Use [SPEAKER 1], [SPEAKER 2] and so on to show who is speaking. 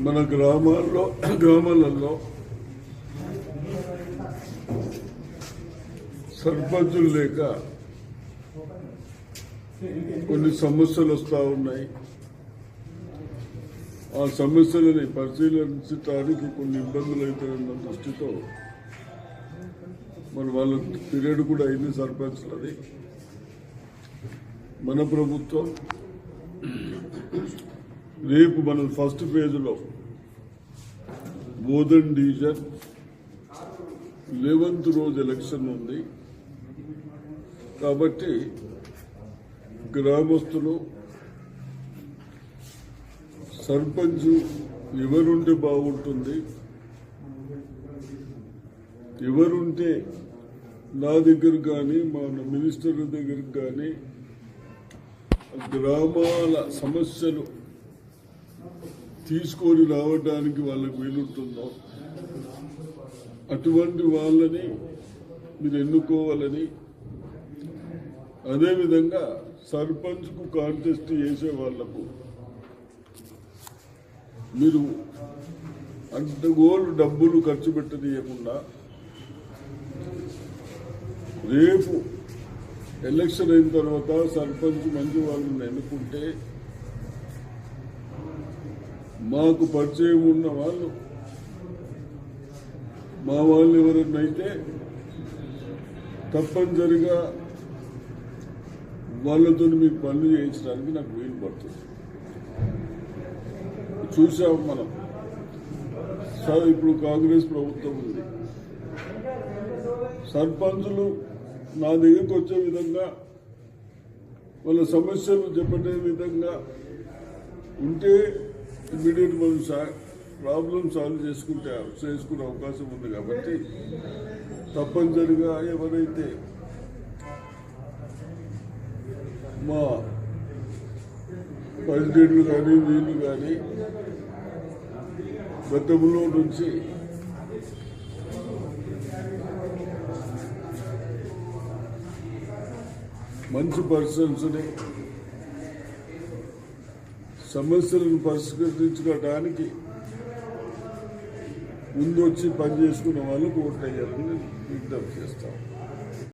[SPEAKER 1] మన గ్రామాలలో సర్పంచులు లేక కొన్ని సమస్యలు వస్తూ ఉన్నాయి. ఆ సమస్యలని పరిశీలించడానికి కొన్ని ఇబ్బందులు అవుతాయన్న దృష్టితో మరి వాళ్ళ పీరియడ్ కూడా అయింది సర్పంచ్లది. మన ప్రభుత్వం రేపు మన ఫస్ట్ ఫేజ్లో బోధన్ డివిజన్ 11th రోజు ఎలక్షన్ ఉంది. కాబట్టి గ్రామస్తులు సర్పంచ్ ఎవరుంటే బాగుంటుంది, ఎవరుంటే నా దగ్గర కానీ మన మినిస్టర్ దగ్గర కానీ గ్రామాల సమస్యలు తీసుకొని రావడానికి వాళ్ళకి వీలుంటుందో అటువంటి వాళ్ళని మీరు ఎన్నుకోవాలని, అదేవిధంగా సర్పంచ్కు కాంటెస్ట్ చేసే వాళ్లకు మీరు అడ్డగోలు డబ్బులు ఖర్చు పెట్టనీయకుండా రేపు ఎలక్షన్ అయిన తర్వాత సర్పంచ్ మంచి వాళ్ళని ఎన్నుకుంటే మాకు పరిచయం ఉన్న వాళ్ళు మా వాళ్ళు ఎవరన్నా అయితే తప్పనిసరిగా వాళ్ళతో మీకు పనులు చేయించడానికి నాకు వీలు పడుతుంది. చూసాం మనం సార్, ఇప్పుడు కాంగ్రెస్ ప్రభుత్వం ఉంది. సర్పంచులు నా దగ్గరికి వచ్చే విధంగా వాళ్ళ సమస్యలు చెప్పే విధంగా ఉంటే ఇమీడియట్ మనం ప్రాబ్లం సాల్వ్ చేసుకునే అవకాశం ఉంది. కాబట్టి తప్పనిసరిగా ఎవరైతే మా ప్రెసిడెంట్లు కానీ వీళ్ళు కానీ గతంలో నుంచి మంచి పర్సన్స్ని సమస్యలను పరిష్కరించడానికి ముందు వచ్చి పనిచేసుకున్న వాళ్ళకు ఓట్లు వేయాలని విజ్ఞప్తి చేస్తాం.